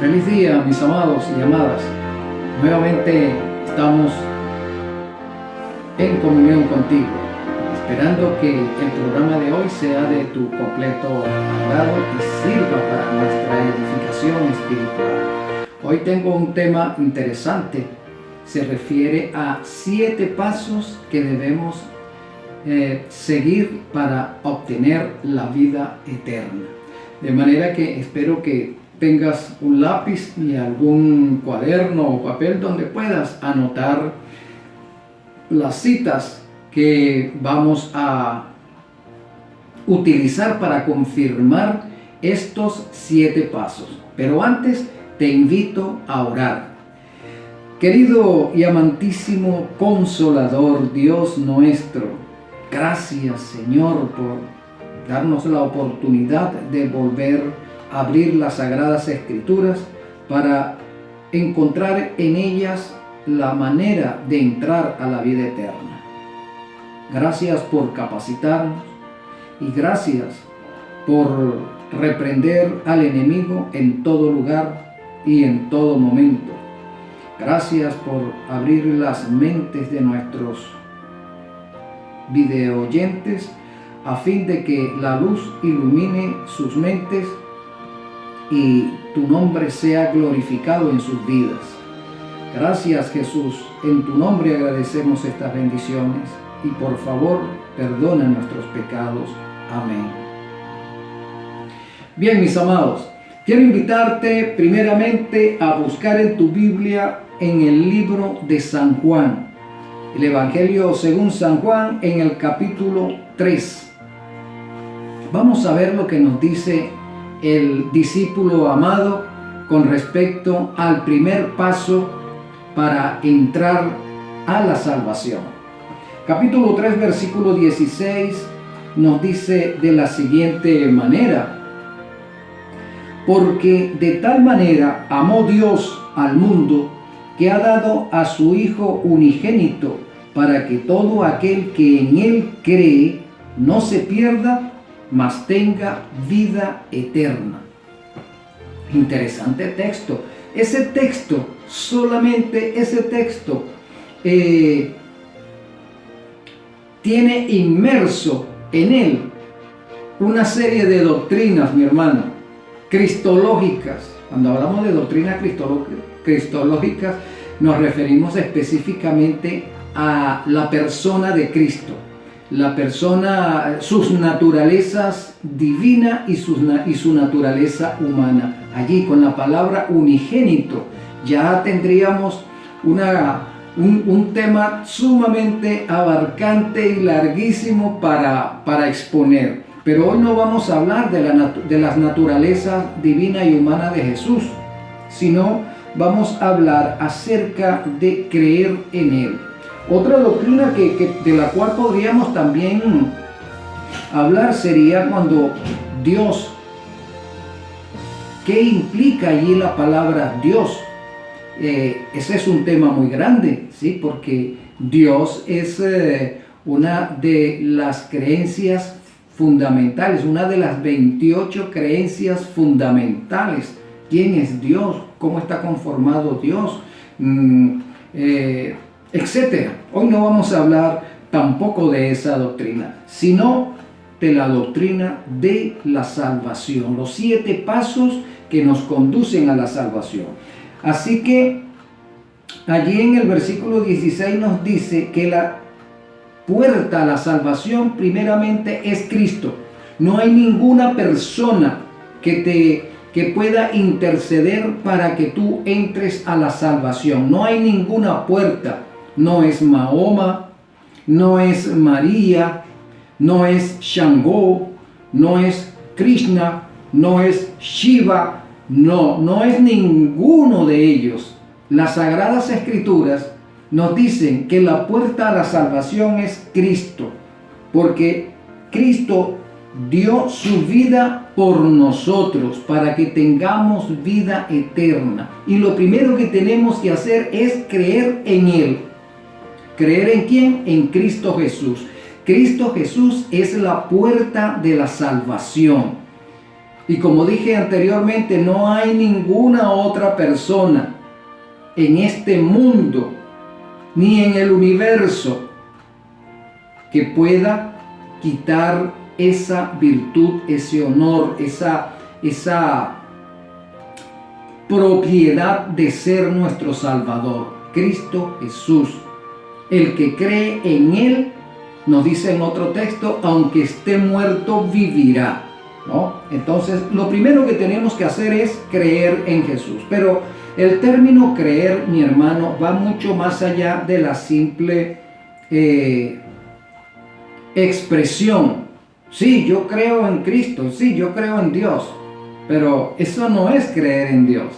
Feliz día, mis amados y amadas. Nuevamente estamos en comunión contigo, esperando que el programa de hoy sea de tu completo agrado y sirva para nuestra edificación espiritual. Hoy tengo un tema interesante. Se refiere a 7 pasos que debemos seguir para obtener la vida eterna. De manera que espero que tengas un lápiz y algún cuaderno o papel donde puedas anotar las citas que vamos a utilizar para confirmar estos 7 pasos. Pero antes te invito a orar. Querido y amantísimo Consolador, Dios nuestro, gracias, Señor, por darnos la oportunidad de volver abrir las Sagradas Escrituras para encontrar en ellas la manera de entrar a la vida eterna. Gracias por capacitarnos y gracias por reprender al enemigo en todo lugar y en todo momento. Gracias por abrir las mentes de nuestros videoyentes a fin de que la luz ilumine sus mentes y tu nombre sea glorificado en sus vidas. Gracias, Jesús. En tu nombre agradecemos estas bendiciones y por favor perdona nuestros pecados. Amén. Bien, mis amados, quiero invitarte primeramente a buscar en tu Biblia en el libro de San Juan, el Evangelio según San Juan, en el capítulo 3. Vamos a ver lo que nos dice el discípulo amado con respecto al primer paso para entrar a la salvación. Capítulo 3, versículo 16 nos dice de la siguiente manera: porque de tal manera amó Dios al mundo que ha dado a su Hijo unigénito, para que todo aquel que en Él cree no se pierda, mas tenga vida eterna. Interesante texto. Ese texto, solamente ese texto, tiene inmerso en él una serie de doctrinas, mi hermano, cristológicas. Cuando hablamos de doctrinas cristológicas, nos referimos específicamente a la persona de Cristo. La persona, sus naturalezas divina y su naturaleza humana. Allí con la palabra unigénito ya tendríamos un tema sumamente abarcante y larguísimo para exponer. Pero hoy no vamos a hablar de las naturalezas divina y humana de Jesús, sino vamos a hablar acerca de creer en Él. Otra doctrina de la cual podríamos también hablar sería cuando Dios. ¿Qué implica allí la palabra Dios? Ese es un tema muy grande, ¿sí? Porque Dios es una de las creencias fundamentales, una de las 28 creencias fundamentales. ¿Quién es Dios? ¿Cómo está conformado Dios? Etcétera. Hoy no vamos a hablar tampoco de esa doctrina, sino de la doctrina de la salvación, los 7 pasos que nos conducen a la salvación. Así que allí en el versículo 16 nos dice que la puerta a la salvación primeramente es Cristo. No hay ninguna persona que pueda interceder para que tú entres a la salvación. No hay ninguna puerta. No es Mahoma, no es María, no es Shango, no es Krishna, no es Shiva, no es ninguno de ellos. Las Sagradas Escrituras nos dicen que la puerta a la salvación es Cristo, porque Cristo dio su vida por nosotros para que tengamos vida eterna. Y lo primero que tenemos que hacer es creer en Él. ¿Creer en quién? En Cristo Jesús. Cristo Jesús es la puerta de la salvación. Y como dije anteriormente, no hay ninguna otra persona en este mundo ni en el universo que pueda quitar esa virtud, ese honor, esa propiedad de ser nuestro Salvador, Cristo Jesús. El que cree en Él, nos dice en otro texto, aunque esté muerto, vivirá, ¿no? Entonces, lo primero que tenemos que hacer es creer en Jesús. Pero el término creer, mi hermano, va mucho más allá de la simple expresión. Sí, yo creo en Cristo, sí, yo creo en Dios. Pero eso no es creer en Dios.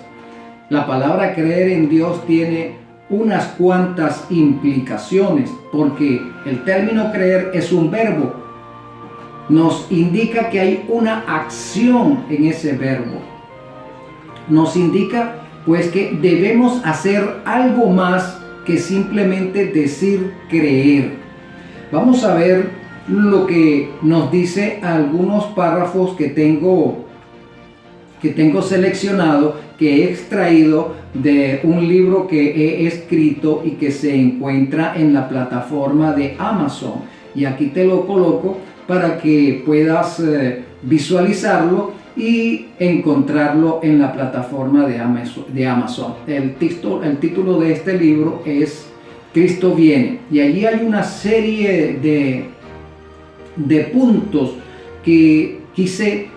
La palabra creer en Dios tiene unas cuantas implicaciones, porque el término creer es un verbo. Nos indica que hay una acción en ese verbo. Nos indica pues que debemos hacer algo más que simplemente decir creer. Vamos a ver lo que nos dice algunos párrafos que tengo seleccionado, que he extraído de un libro que he escrito y que se encuentra en la plataforma de Amazon. Y aquí te lo coloco para que puedas visualizarlo y encontrarlo en la plataforma de Amazon. El título de este libro es Cristo viene, y allí hay una serie de puntos que quise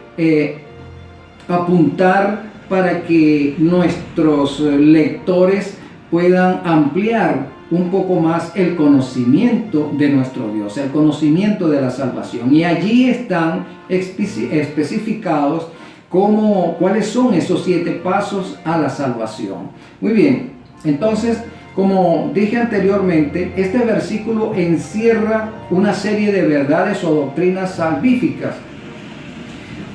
apuntar para que nuestros lectores puedan ampliar un poco más el conocimiento de nuestro Dios, el conocimiento de la salvación. Y allí están especificados cuáles son esos 7 pasos a la salvación. Muy bien, entonces, como dije anteriormente, este versículo encierra una serie de verdades o doctrinas salvíficas.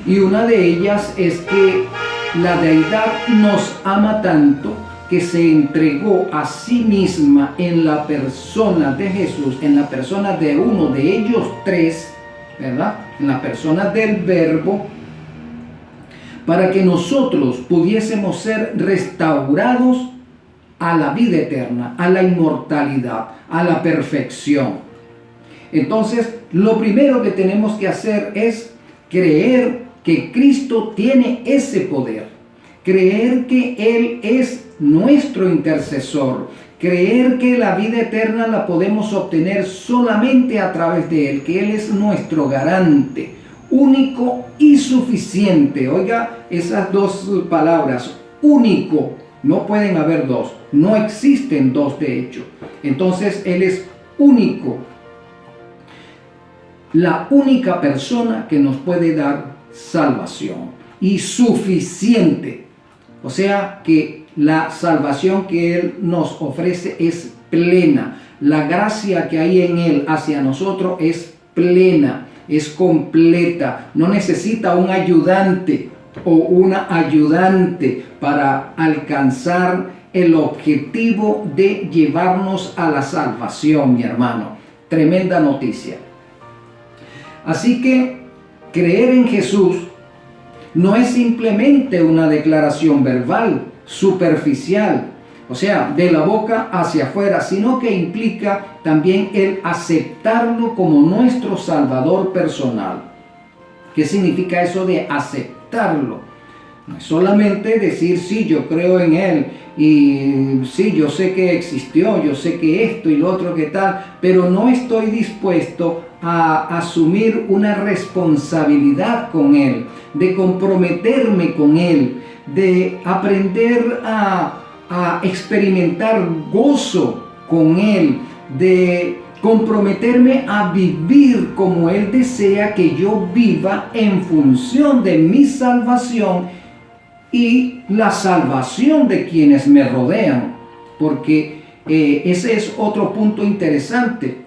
Y una de ellas es que la deidad nos ama tanto que se entregó a sí misma en la persona de Jesús, en la persona de uno de ellos 3, ¿verdad? En la persona del Verbo, para que nosotros pudiésemos ser restaurados a la vida eterna, a la inmortalidad, a la perfección. Entonces, lo primero que tenemos que hacer es creer que Cristo tiene ese poder, creer que Él es nuestro intercesor, creer que la vida eterna la podemos obtener solamente a través de Él, que Él es nuestro garante, único y suficiente. Oiga esas dos palabras, único, no pueden haber dos, no existen dos de hecho. Entonces Él es único, la única persona que nos puede dar salvación, y suficiente, o sea que la salvación que Él nos ofrece es plena, la gracia que hay en Él hacia nosotros es plena, es completa, no necesita un ayudante o una ayudante para alcanzar el objetivo de llevarnos a la salvación, mi hermano. Tremenda noticia. Así que creer en Jesús no es simplemente una declaración verbal, superficial, o sea, de la boca hacia afuera, sino que implica también el aceptarlo como nuestro Salvador personal. ¿Qué significa eso de aceptarlo? No es solamente decir, sí, yo creo en Él, y sí, yo sé que existió, yo sé que esto y lo otro que tal, pero no estoy dispuesto a asumir una responsabilidad con Él, de comprometerme con Él, de aprender a experimentar gozo con Él, de comprometerme a vivir como Él desea que yo viva en función de mi salvación y la salvación de quienes me rodean, porque ese es otro punto interesante.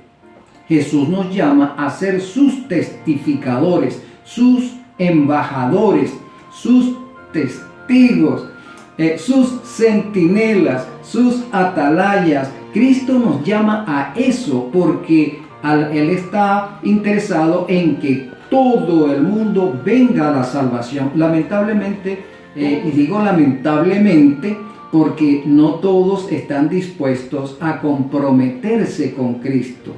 Jesús nos llama a ser sus testificadores, sus embajadores, sus testigos, sus centinelas, sus atalayas, Cristo nos llama a eso porque Él está interesado en que todo el mundo venga a la salvación. Lamentablemente, y digo lamentablemente, porque no todos están dispuestos a comprometerse con Cristo.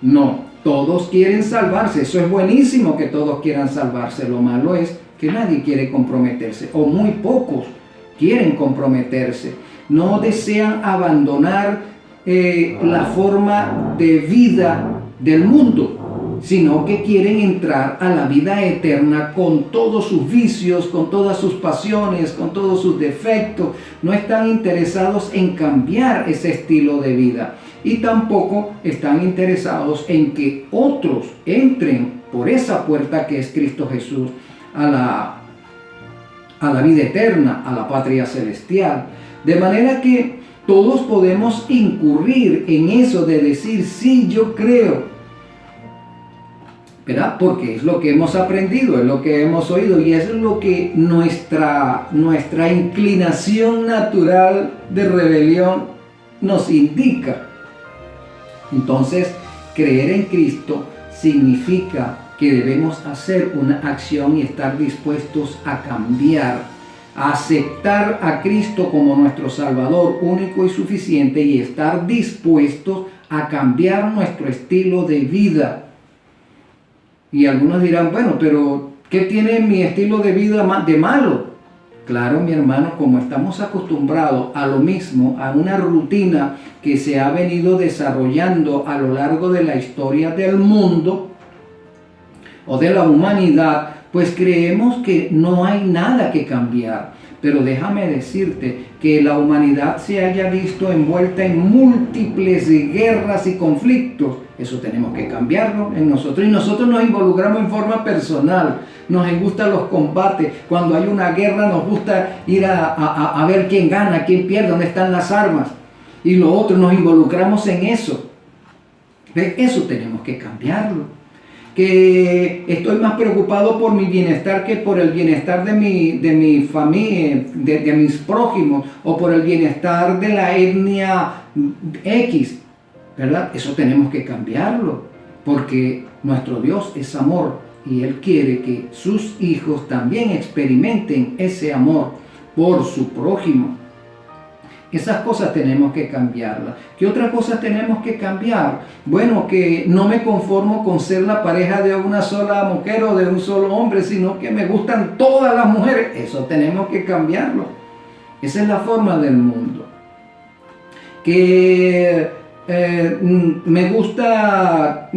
No, todos quieren salvarse. Eso es buenísimo que todos quieran salvarse. Lo malo es que nadie quiere comprometerse, o muy pocos quieren comprometerse. No desean abandonar la forma de vida del mundo, sino que quieren entrar a la vida eterna con todos sus vicios, con todas sus pasiones, con todos sus defectos. No están interesados en cambiar ese estilo de vida y tampoco están interesados en que otros entren por esa puerta que es Cristo Jesús a la vida eterna, a la patria celestial. De manera que todos podemos incurrir en eso de decir, sí, yo creo, ¿verdad? Porque es lo que hemos aprendido, es lo que hemos oído y es lo que nuestra inclinación natural de rebelión nos indica. Entonces, creer en Cristo significa que debemos hacer una acción y estar dispuestos a cambiar, a aceptar a Cristo como nuestro Salvador único y suficiente y estar dispuestos a cambiar nuestro estilo de vida. Y algunos dirán, bueno, pero ¿qué tiene mi estilo de vida de malo? Claro, mi hermano, como estamos acostumbrados a lo mismo, a una rutina que se ha venido desarrollando a lo largo de la historia del mundo o de la humanidad, pues creemos que no hay nada que cambiar. Pero déjame decirte que la humanidad se haya visto envuelta en múltiples guerras y conflictos. Eso tenemos que cambiarlo en nosotros. Y nosotros nos involucramos en forma personal. Nos gustan los combates. Cuando hay una guerra nos gusta ir a ver quién gana, quién pierde, dónde están las armas. Y lo otro, nos involucramos en eso. Eso tenemos que cambiarlo. Que estoy más preocupado por mi bienestar que por el bienestar de mi familia, de mis prójimos, o por el bienestar de la etnia X, ¿verdad? Eso tenemos que cambiarlo, porque nuestro Dios es amor y Él quiere que sus hijos también experimenten ese amor por su prójimo. Esas cosas tenemos que cambiarlas. ¿Qué otras cosas tenemos que cambiar? Bueno, que no me conformo con ser la pareja de una sola mujer o de un solo hombre, sino que me gustan todas las mujeres. Eso tenemos que cambiarlo. Esa es la forma del mundo. Que me gusta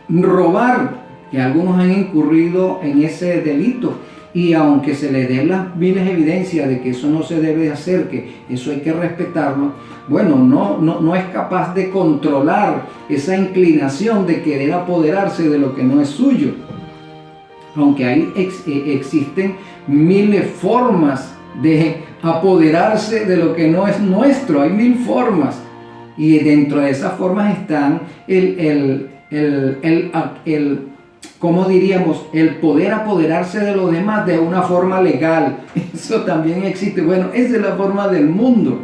robar, que algunos han incurrido en ese delito. Y aunque se le den las miles evidencias de que eso no se debe hacer, que eso hay que respetarlo, bueno, no es capaz de controlar esa inclinación de querer apoderarse de lo que no es suyo. Aunque ahí existen miles formas de apoderarse de lo que no es nuestro, hay mil formas. Y dentro de esas formas están ¿cómo diríamos? El poder apoderarse de los demás de una forma legal. Eso también existe. Bueno, esa es la forma del mundo.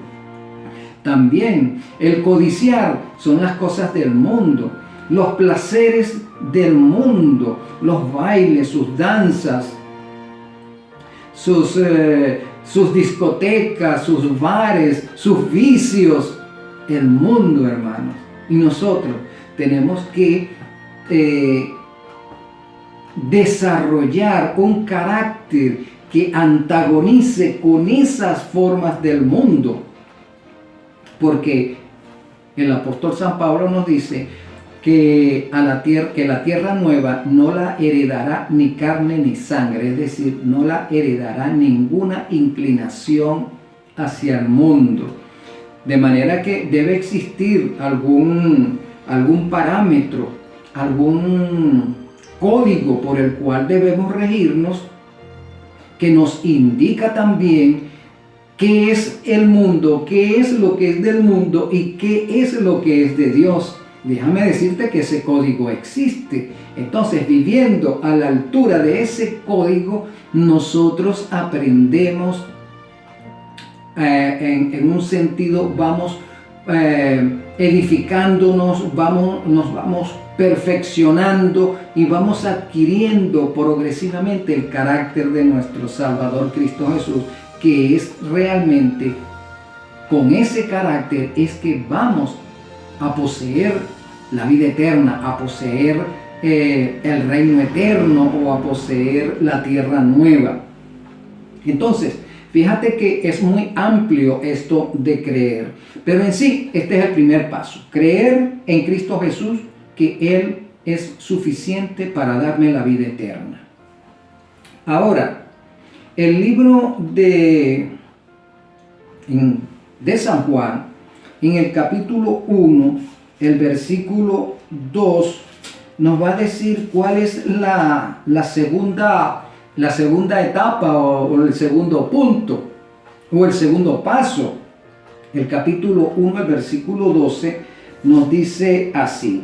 También el codiciar son las cosas del mundo. Los placeres del mundo. Los bailes, sus danzas, sus discotecas, sus bares, sus vicios. El mundo, hermanos. Y nosotros tenemos que desarrollar un carácter que antagonice con esas formas del mundo, porque el apóstol San Pablo nos dice que la tierra nueva no la heredará ni carne ni sangre, es decir, no la heredará ninguna inclinación hacia el mundo, de manera que debe existir algún parámetro, algún código por el cual debemos regirnos, que nos indica también qué es el mundo, qué es lo que es del mundo y qué es lo que es de Dios. Déjame decirte que ese código existe. Entonces, viviendo a la altura de ese código, nosotros aprendemos en un sentido, vamos edificándonos, nos vamos perfeccionando y vamos adquiriendo progresivamente el carácter de nuestro Salvador Cristo Jesús, que es realmente con ese carácter es que vamos a poseer la vida eterna, a poseer el reino eterno o a poseer la tierra nueva. Entonces, fíjate que es muy amplio esto de creer, pero en sí este es el primer paso: creer en Cristo Jesús, que Él es suficiente para darme la vida eterna. Ahora, el libro de San Juan, en el capítulo 1, el versículo 2, nos va a decir cuál es la segunda etapa o el segundo punto o el segundo paso. El capítulo 1, el versículo 12 nos dice así: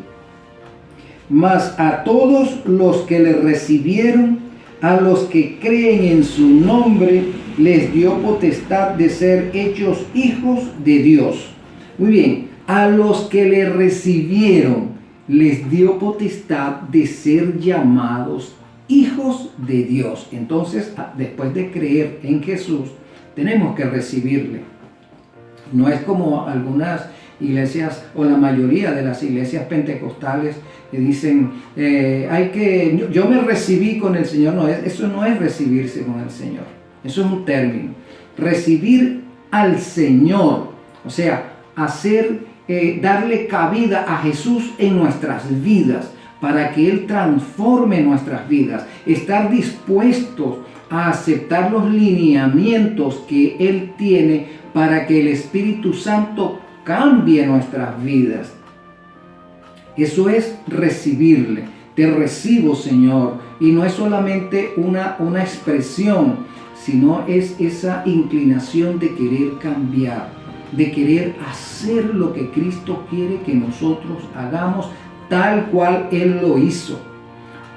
mas a todos los que le recibieron, a los que creen en su nombre, les dio potestad de ser hechos hijos de Dios. Muy bien, a los que le recibieron, les dio potestad de ser llamados hijos de Dios. Entonces, después de creer en Jesús, tenemos que recibirle. No es como algunas iglesias o la mayoría de las iglesias pentecostales que dicen, yo me recibí con el Señor. No, eso no es recibirse con el Señor. Eso es un término. Recibir al Señor, o sea, darle cabida a Jesús en nuestras vidas, para que Él transforme nuestras vidas, estar dispuestos a aceptar los lineamientos que Él tiene para que el Espíritu Santo cambie nuestras vidas. Eso es recibirle. Te recibo, Señor. Y no es solamente una expresión, sino es esa inclinación de querer cambiar, de querer hacer lo que Cristo quiere que nosotros hagamos, tal cual Él lo hizo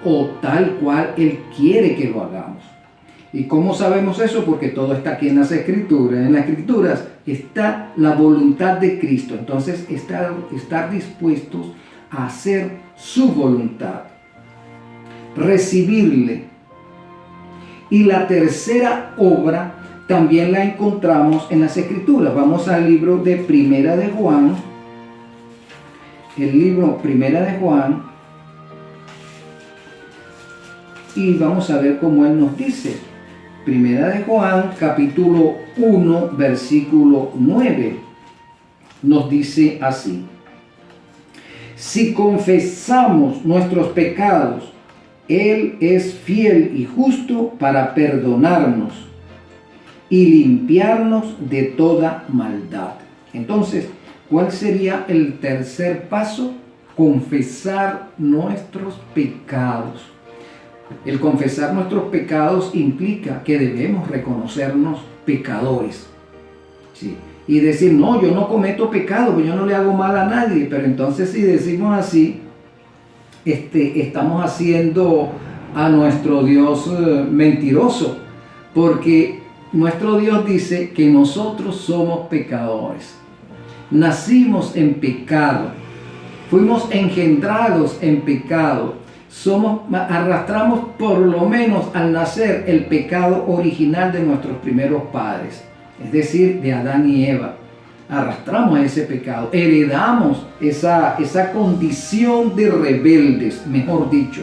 o tal cual Él quiere que lo hagamos. ¿Y cómo sabemos eso? Porque todo está aquí en las Escrituras. En las Escrituras está la voluntad de Cristo. Entonces, estar dispuestos a hacer su voluntad, recibirle. Y la tercera obra también la encontramos en las Escrituras. Vamos al libro de Primera de Juan. El libro Primera de Juan. Y vamos a ver cómo Él nos dice. Primera de Juan, capítulo 1, versículo 9. Nos dice así: si confesamos nuestros pecados, Él es fiel y justo para perdonarnos y limpiarnos de toda maldad. Entonces, ¿cuál sería el tercer paso? Confesar nuestros pecados. El confesar nuestros pecados implica que debemos reconocernos pecadores. ¿Sí? Y decir, no, yo no cometo pecado, pues yo no le hago mal a nadie. Pero entonces si decimos así, estamos haciendo a nuestro Dios mentiroso. Porque nuestro Dios dice que nosotros somos pecadores. Nacimos en pecado. Fuimos engendrados en pecado. Arrastramos por lo menos al nacer el pecado original de nuestros primeros padres, es decir, de Adán y Eva. Arrastramos ese pecado, heredamos esa condición de rebeldes, mejor dicho.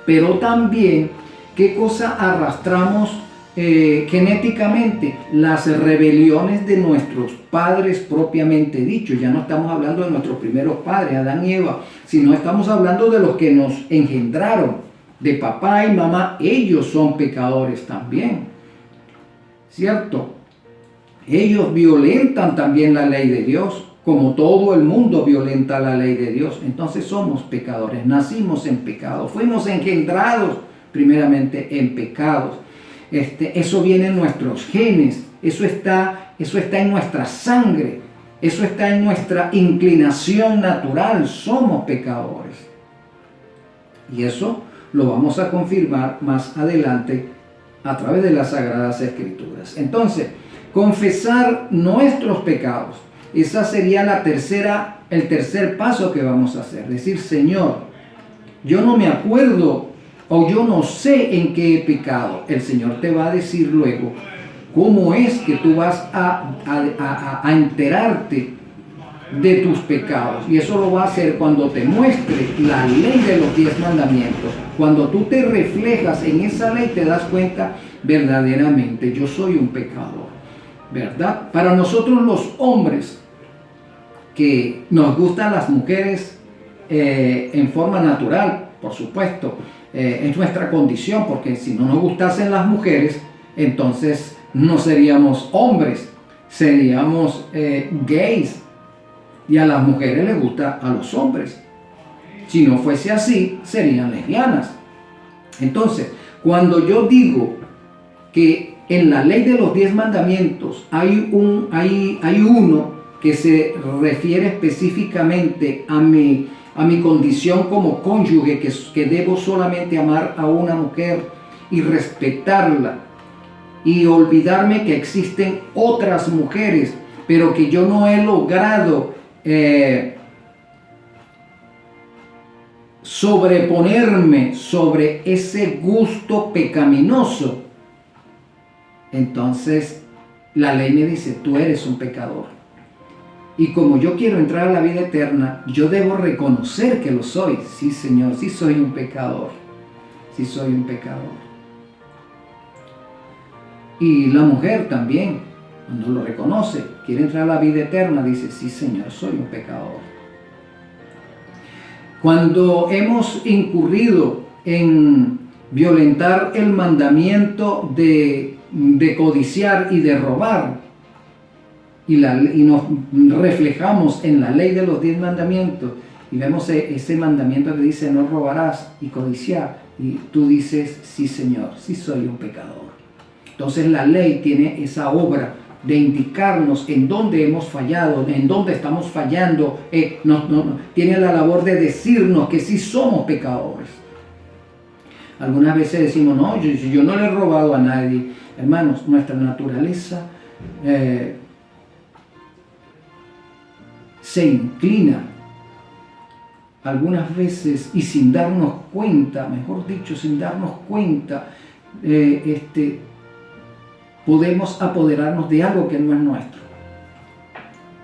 Pero también, ¿qué cosa arrastramos genéticamente? Las rebeliones de nuestros padres propiamente dicho. Ya no estamos hablando de nuestros primeros padres, Adán y Eva, sino estamos hablando de los que nos engendraron, de papá y mamá. Ellos son pecadores también, ¿cierto? Ellos violentan también la ley de Dios, como todo el mundo violenta la ley de Dios. Entonces somos pecadores, nacimos en pecado, fuimos engendrados primeramente en pecados. Eso viene en nuestros genes, eso está en nuestra sangre, eso está en nuestra inclinación natural. Somos pecadores. Y eso lo vamos a confirmar más adelante a través de las Sagradas Escrituras. Entonces, confesar nuestros pecados esa sería el tercer paso que vamos a hacer. Decir, Señor, yo no me acuerdo o yo no sé en qué he pecado. El Señor te va a decir luego cómo es que tú vas a enterarte de tus pecados. Y eso lo va a hacer cuando te muestre la ley de los 10 mandamientos. Cuando tú te reflejas en esa ley, te das cuenta verdaderamente, yo soy un pecador, ¿verdad? Para nosotros los hombres, que nos gustan las mujeres en forma natural, por supuesto, es nuestra condición, porque si no nos gustasen las mujeres, entonces no seríamos hombres, seríamos gays. Y a las mujeres les gusta a los hombres. Si no fuese así, serían lesbianas. Entonces, cuando yo digo que en la ley de los 10 mandamientos hay uno que se refiere específicamente a mi condición como cónyuge, que debo solamente amar a una mujer y respetarla y olvidarme que existen otras mujeres, pero que yo no he logrado sobreponerme sobre ese gusto pecaminoso, entonces la ley me dice, tú eres un pecador. Y como yo quiero entrar a la vida eterna, yo debo reconocer que lo soy. Sí, Señor, sí soy un pecador. Sí soy un pecador. Y la mujer también, cuando lo reconoce, quiere entrar a la vida eterna, dice, sí, Señor, soy un pecador. Cuando hemos incurrido en violentar el mandamiento de codiciar y de robar, y nos reflejamos en la ley de los 10 mandamientos, y vemos ese mandamiento que dice, no robarás, y codiciar, y tú dices, sí, Señor, sí soy un pecador. Entonces la ley tiene esa obra de indicarnos en dónde hemos fallado, en dónde estamos fallando, tiene la labor de decirnos que sí somos pecadores. Algunas veces decimos, no, yo no le he robado a nadie. Hermanos, nuestra naturaleza se inclina algunas veces, y sin darnos cuenta, mejor dicho, sin darnos cuenta, podemos apoderarnos de algo que no es nuestro.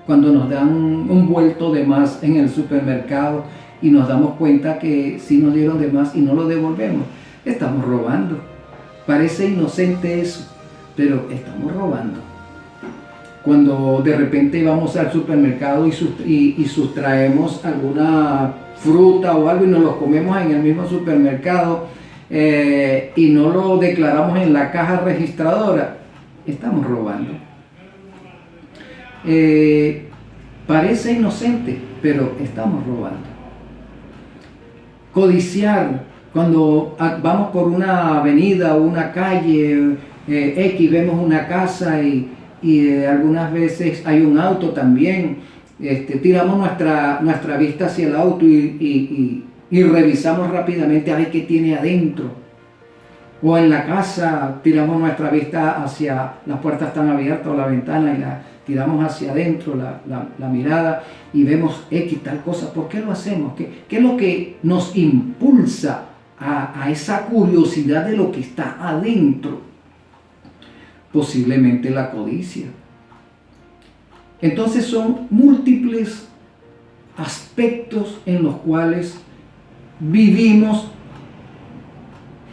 Cuando nos dan un vuelto de más en el supermercado y nos damos cuenta que sí nos dieron de más y no lo devolvemos, estamos robando. Parece inocente eso, pero estamos robando. Cuando de repente vamos al supermercado y sustraemos alguna fruta o algo y nos lo comemos en el mismo supermercado y no lo declaramos en la caja registradora, estamos robando. Parece inocente, pero estamos robando. Codiciar, cuando vamos por una avenida o una calle X, vemos una casa y algunas veces hay un auto también, tiramos nuestra vista hacia el auto y revisamos rápidamente a ver qué tiene adentro. O en la casa tiramos nuestra vista hacia, las puertas están abiertas o la ventana, y la tiramos hacia adentro la mirada y vemos X tal cosa. ¿Por qué lo hacemos? ¿Qué es lo que nos impulsa a esa curiosidad de lo que está adentro? Posiblemente la codicia. Entonces son múltiples aspectos en los cuales vivimos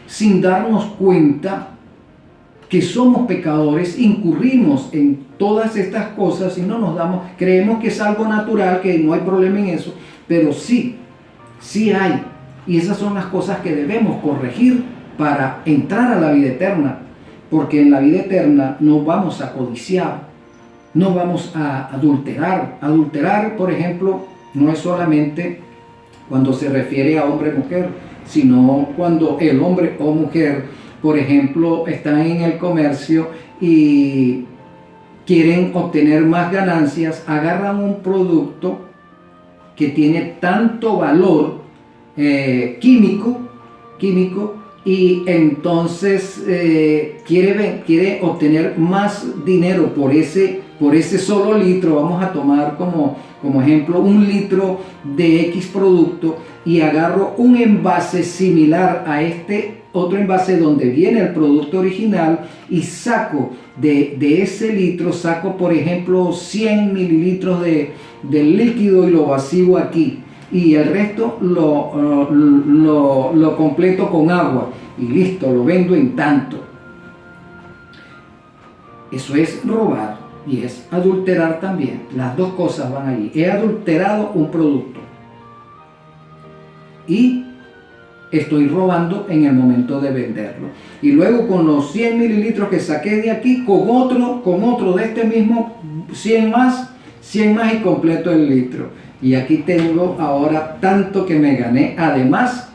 sin darnos cuenta que somos pecadores, incurrimos en todas estas cosas y no nos damos, creemos que es algo natural, que no hay problema en eso, pero sí hay. Y esas son las cosas que debemos corregir para entrar a la vida eterna, porque en la vida eterna no vamos a codiciar, no vamos a adulterar. Adulterar, por ejemplo, no es solamente cuando se refiere a hombre o mujer, sino cuando el hombre o mujer, por ejemplo, están en el comercio y quieren obtener más ganancias, agarran un producto que tiene tanto valor químico, y entonces quiere obtener más dinero por por ese solo litro, vamos a tomar como ejemplo 1 litro de X producto y agarro un envase similar a este otro envase donde viene el producto original y saco de ese litro, saco por ejemplo 100 mililitros del líquido y lo vacío aquí y el resto lo completo con agua y listo, lo vendo en tanto. Eso es robar y es adulterar también. Las dos cosas van allí. He adulterado un producto y estoy robando en el momento de venderlo. Y luego con los 100 mililitros que saqué de aquí, con otro de este mismo, 100 más y completo el litro. Y aquí tengo ahora tanto que me gané, además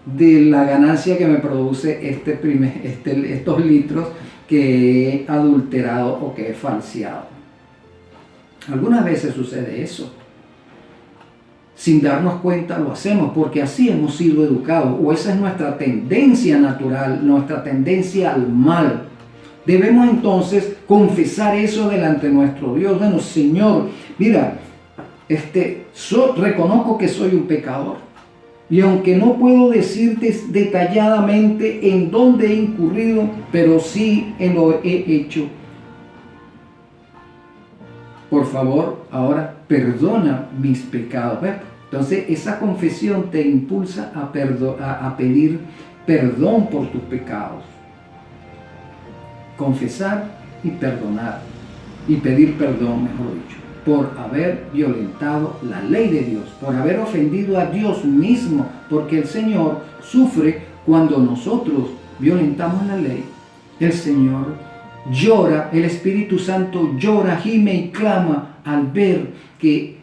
de la ganancia que me produce estos litros que he adulterado o que he falseado. Algunas veces sucede eso. Sin darnos cuenta lo hacemos porque así hemos sido educados o esa es nuestra tendencia natural, nuestra tendencia al mal. Debemos entonces confesar eso delante de nuestro Dios. Bueno, Señor, mira, reconozco que soy un pecador. Y aunque no puedo decirte detalladamente en dónde he incurrido, pero sí en lo he hecho. Por favor, ahora perdona mis pecados. Entonces esa confesión te impulsa a pedir perdón por tus pecados. Confesar y perdonar. Y pedir perdón, mejor dicho, por haber violentado la ley de Dios, por haber ofendido a Dios mismo, porque el Señor sufre cuando nosotros violentamos la ley. El Señor llora, el Espíritu Santo llora, gime y clama al ver que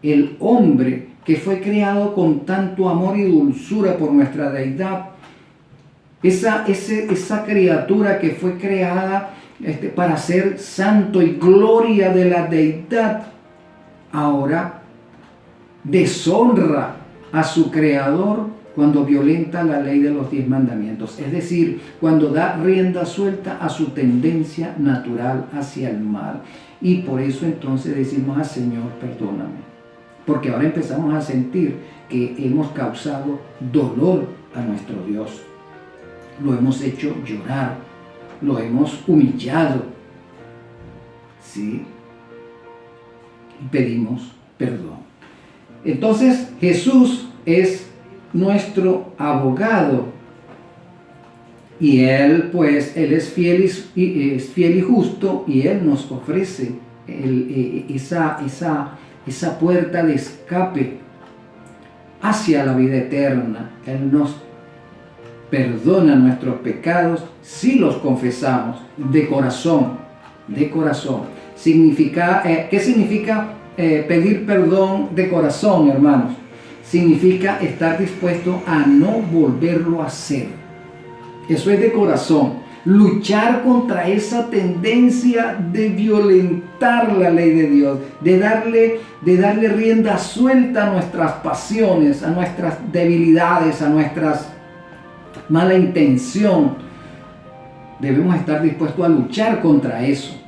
el hombre que fue creado con tanto amor y dulzura por nuestra deidad, esa criatura que fue creada para ser santo y gloria de la deidad, ahora deshonra a su creador cuando violenta la ley de los 10 mandamientos, es decir, cuando da rienda suelta a su tendencia natural hacia el mal. Y por eso entonces decimos al Señor, perdóname, porque ahora empezamos a sentir que hemos causado dolor a nuestro Dios, lo hemos hecho llorar, lo hemos humillado, ¿sí? Y pedimos perdón. Entonces Jesús es nuestro abogado y Él es fiel y justo y Él nos ofrece esa puerta de escape hacia la vida eterna. Él nos perdona nuestros pecados si los confesamos de corazón. ¿Qué significa pedir perdón de corazón, hermanos? Significa estar dispuesto a no volverlo a hacer. Eso es de corazón. Luchar contra esa tendencia de violentar la ley de Dios, de darle rienda suelta a nuestras pasiones, a nuestras debilidades, a nuestras mala intención. Debemos estar dispuestos a luchar contra eso.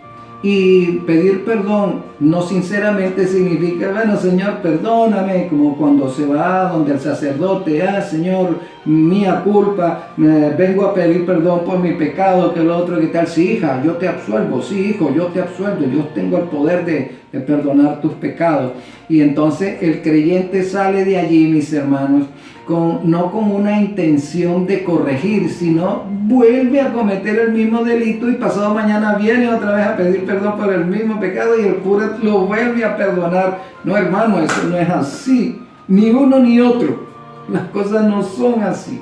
Y pedir perdón no sinceramente significa, bueno, Señor, perdóname, como cuando se va donde el sacerdote, Señor, mía culpa, vengo a pedir perdón por mi pecado, que lo otro, que tal. Sí, hija, yo te absuelvo, sí, hijo, yo te absuelvo, yo tengo el poder de perdonar tus pecados. Y entonces el creyente sale de allí, mis hermanos, no con una intención de corregir, sino vuelve a cometer el mismo delito y pasado mañana viene otra vez a pedir perdón por el mismo pecado y el cura lo vuelve a perdonar. No, hermano, eso no es así, ni uno ni otro. Las cosas no son así.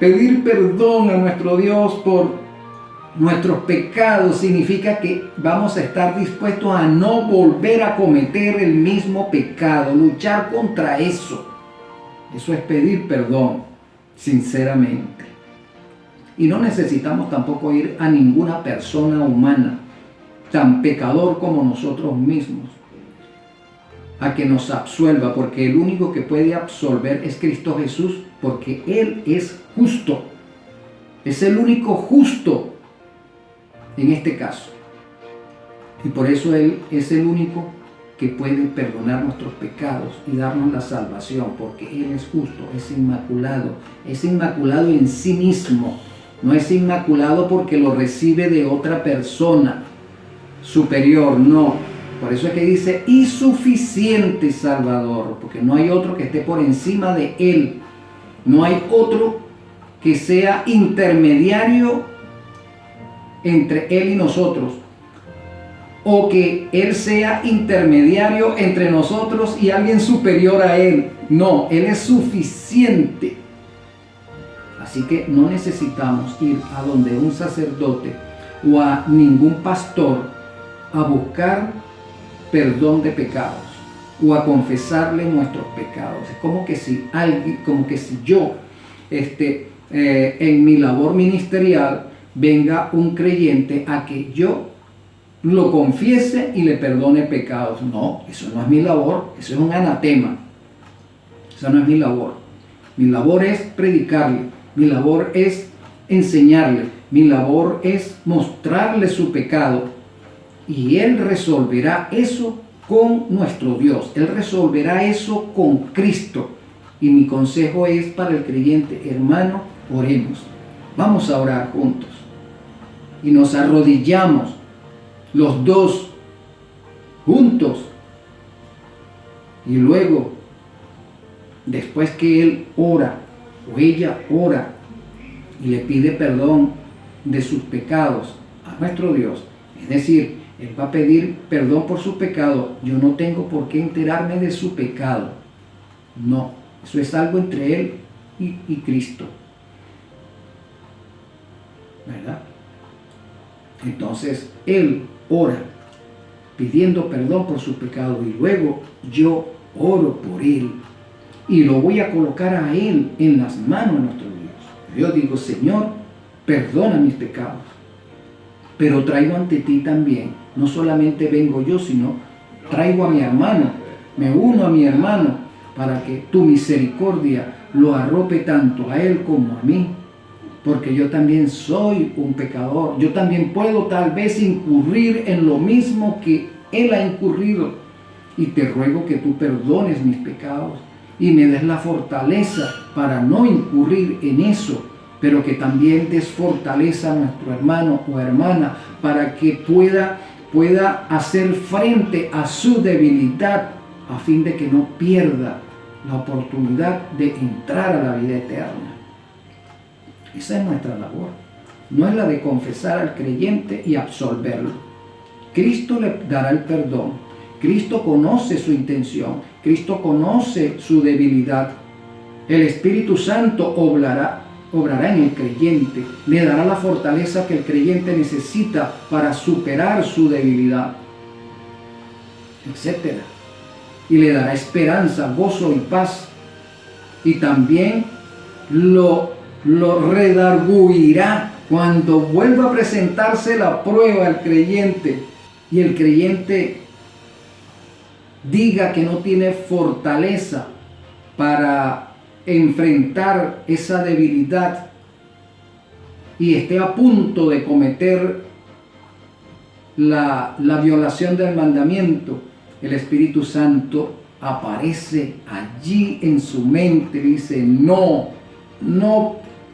Pedir perdón a nuestro Dios por nuestros pecados significa que vamos a estar dispuestos a no volver a cometer el mismo pecado, luchar contra eso. Eso es pedir perdón, sinceramente. Y no necesitamos tampoco ir a ninguna persona humana, tan pecador como nosotros mismos, a que nos absuelva, porque el único que puede absolver es Cristo Jesús, porque Él es justo. Es el único justo en este caso. Y por eso Él es el único que puede perdonar nuestros pecados y darnos la salvación, porque Él es justo, es inmaculado en sí mismo, no es inmaculado porque lo recibe de otra persona superior, no. Por eso es que dice, y suficiente Salvador, porque no hay otro que esté por encima de Él, no hay otro que sea intermediario entre Él y nosotros, o que Él sea intermediario entre nosotros y alguien superior a Él. No, Él es suficiente. Así que no necesitamos ir a donde un sacerdote o a ningún pastor a buscar perdón de pecados o a confesarle nuestros pecados. Es como que si yo, en mi labor ministerial, venga un creyente a que yo lo confiese y le perdone pecados. No, eso no es mi labor, eso es un anatema. Esa no es mi labor. Mi labor es predicarle, mi labor es enseñarle, mi labor es mostrarle su pecado. Y Él resolverá eso con nuestro Dios, Él resolverá eso con Cristo. Y mi consejo es para el creyente: hermano, oremos. Vamos a orar juntos. Y nos arrodillamos los dos juntos. Y luego, después que él ora o ella ora y le pide perdón de sus pecados a nuestro Dios, es decir, él va a pedir perdón por su pecado, yo no tengo por qué enterarme de su pecado. No, eso es algo entre él y Cristo, ¿verdad? Entonces él ora pidiendo perdón por su pecado y luego yo oro por él y lo voy a colocar a él en las manos de nuestro Dios. Yo digo: Señor, perdona mis pecados, pero traigo ante ti también, no solamente vengo yo, sino traigo a mi hermano, me uno a mi hermano para que tu misericordia lo arrope tanto a él como a mí, porque yo también soy un pecador, yo también puedo tal vez incurrir en lo mismo que él ha incurrido, y te ruego que tú perdones mis pecados y me des la fortaleza para no incurrir en eso, pero que también des fortaleza a nuestro hermano o hermana para que pueda hacer frente a su debilidad, a fin de que no pierda la oportunidad de entrar a la vida eterna. Esa es nuestra labor, no es la de confesar al creyente y absolverlo. Cristo le dará el perdón, Cristo conoce su intención, Cristo conoce su debilidad. El Espíritu Santo obrará en el creyente, le dará la fortaleza que el creyente necesita para superar su debilidad, etc. Y le dará esperanza, gozo y paz. Y también lo redarguirá cuando vuelva a presentarse la prueba al creyente y el creyente diga que no tiene fortaleza para enfrentar esa debilidad y esté a punto de cometer la violación del mandamiento. El Espíritu Santo aparece allí en su mente y dice: no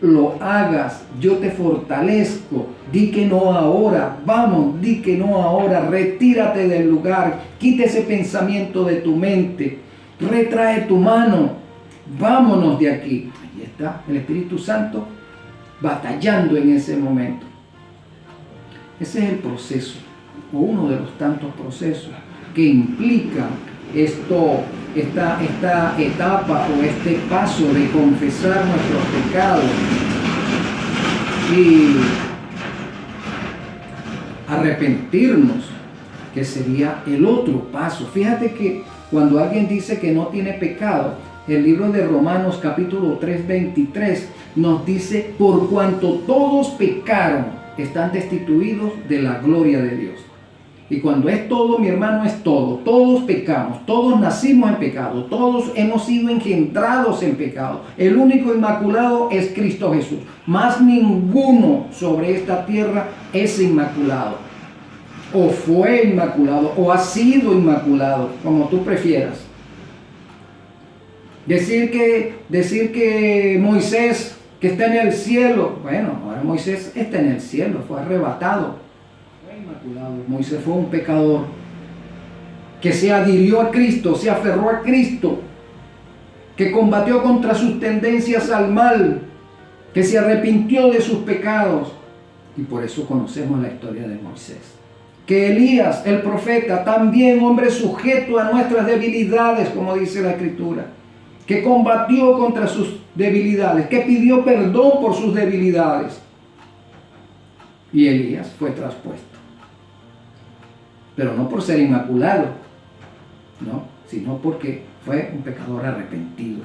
lo hagas, yo te fortalezco, di que no ahora, vamos, di que no ahora, retírate del lugar, quita ese pensamiento de tu mente, retrae tu mano, vámonos de aquí. Ahí está el Espíritu Santo batallando en ese momento. Ese es el proceso, o uno de los tantos procesos que implica esta etapa o este paso de confesar nuestros pecados y arrepentirnos, que sería el otro paso. Fíjate que cuando alguien dice que no tiene pecado, el libro de Romanos capítulo 3, 23 nos dice: por cuanto todos pecaron, están destituidos de la gloria de Dios. Y cuando es todo, mi hermano, es todo. Todos pecamos, todos nacimos en pecado, todos hemos sido engendrados en pecado. El único inmaculado es Cristo Jesús. Más ninguno sobre esta tierra es inmaculado. o fue inmaculado, o ha sido inmaculado, como tú prefieras. Decir que Moisés, que está en el cielo, bueno, ahora Moisés está en el cielo, fue arrebatado, fue inmaculado. Moisés fue un pecador que se adhirió a Cristo, se aferró a Cristo, que combatió contra sus tendencias al mal, que se arrepintió de sus pecados. Y por eso conocemos la historia de Moisés. Que Elías, el profeta, también hombre sujeto a nuestras debilidades, como dice la Escritura, que combatió contra sus debilidades, que pidió perdón por sus debilidades. Y Elías fue traspuesto. Pero no por ser inmaculado, no, sino porque fue un pecador arrepentido,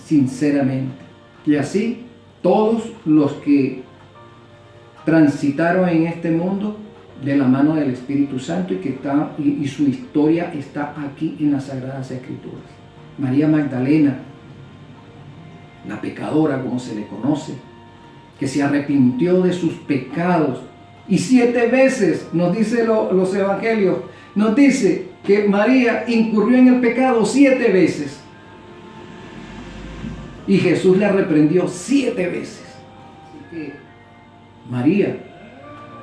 sinceramente. Y así, todos los que transitaron en este mundo de la mano del Espíritu Santo y su historia está aquí en las Sagradas Escrituras. María Magdalena, la pecadora como se le conoce, que se arrepintió de sus pecados y 7 veces, nos dice los evangelios, nos dice que María incurrió en el pecado 7 veces y Jesús la reprendió 7 veces. Así que María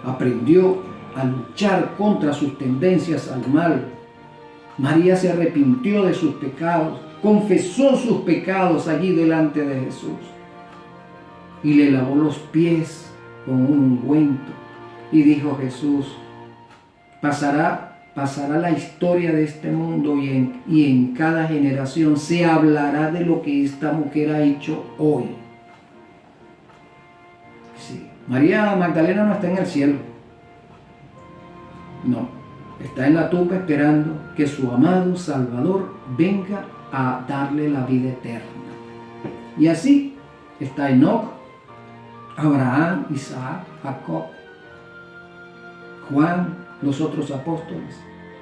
aprendió a luchar contra sus tendencias al mal. María se arrepintió de sus pecados, confesó sus pecados allí delante de Jesús y le lavó los pies con un ungüento y dijo Jesús, pasará la historia de este mundo y en cada generación se hablará de lo que esta mujer ha hecho hoy. Sí. María Magdalena no está en el cielo, no, está en la tumba esperando que su amado Salvador venga a darle la vida eterna. Y así está Enoc, Abraham, Isaac, Jacob, Juan, los otros apóstoles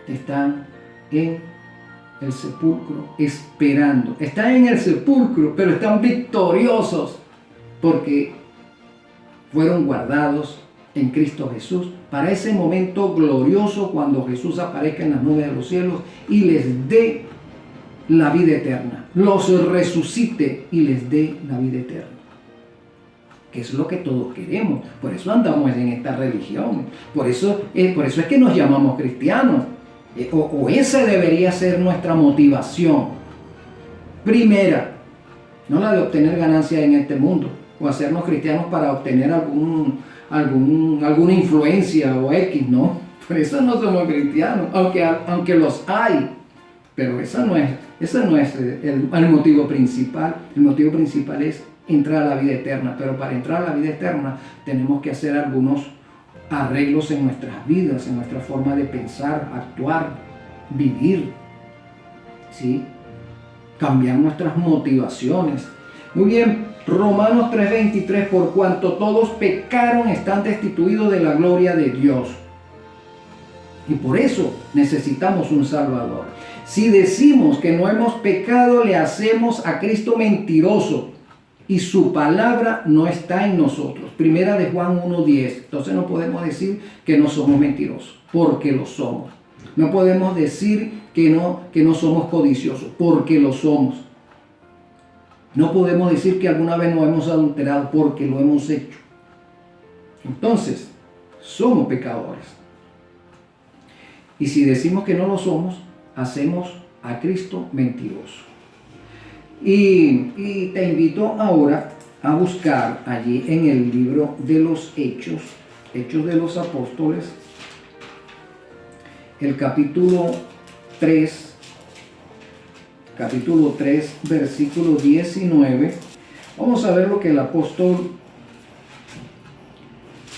están en el sepulcro esperando. Están en el sepulcro, pero están victoriosos porque fueron guardados en Cristo Jesús para ese momento glorioso cuando Jesús aparezca en las nubes de los cielos y les dé la vida eterna, los resucite y les dé la vida eterna, que es lo que todos queremos. Por eso andamos en esta religión, por eso es que nos llamamos cristianos, o esa debería ser nuestra motivación primera, no la de obtener ganancias en este mundo o hacernos cristianos para obtener alguna influencia o X, ¿no? Por eso no somos cristianos, aunque los hay, pero ese no es el motivo principal. El motivo principal es entrar a la vida eterna, pero para entrar a la vida eterna tenemos que hacer algunos arreglos en nuestras vidas, en nuestra forma de pensar, actuar, vivir, ¿sí? Cambiar nuestras motivaciones. Muy bien, Romanos 3:23, por cuanto todos pecaron, están destituidos de la gloria de Dios. Y por eso necesitamos un Salvador. Si decimos que no hemos pecado, le hacemos a Cristo mentiroso y su palabra no está en nosotros. Primera de Juan 1:10. Entonces no podemos decir que no somos mentirosos, porque lo somos. No podemos decir que no somos codiciosos, porque lo somos. No podemos decir que alguna vez nos hemos adulterado, porque lo hemos hecho. Entonces, somos pecadores. Y si decimos que no lo somos, hacemos a Cristo mentiroso. Y te invito ahora a buscar allí en el libro de los Hechos de los Apóstoles, el capítulo 3, versículo 19. Vamos a ver lo que el apóstol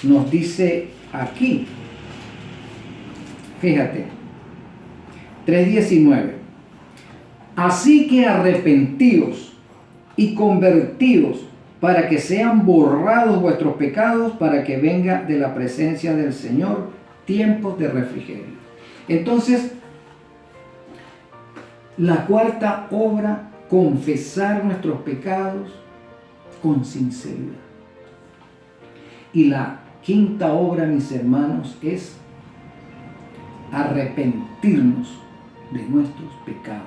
nos dice aquí. Fíjate, 3:19. Así que arrepentíos y convertíos para que sean borrados vuestros pecados, para que venga de la presencia del Señor tiempos de refrigerio. Entonces, la cuarta obra, confesar nuestros pecados con sinceridad. Y la quinta obra, mis hermanos, es arrepentirnos de nuestros pecados.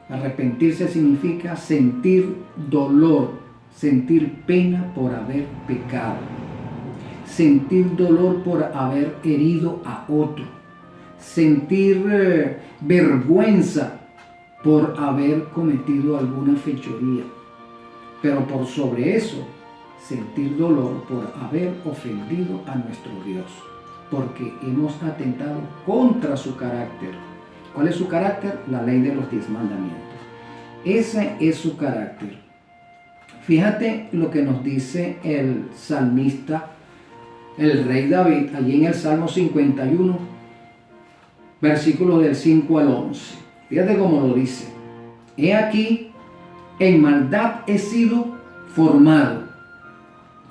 Arrepentirse significa sentir dolor, sentir pena por haber pecado, sentir dolor por haber herido a otro, sentir vergüenza por haber cometido alguna fechoría, pero por sobre eso, sentir dolor por haber ofendido a nuestro Dios, porque hemos atentado contra su carácter. ¿Cuál es su carácter? La ley de los 10 mandamientos. Ese es su carácter. Fíjate lo que nos dice el salmista, el rey David, allí en el Salmo 51, versículos del 5 al 11. Fíjate cómo lo dice. He aquí, en maldad he sido formado,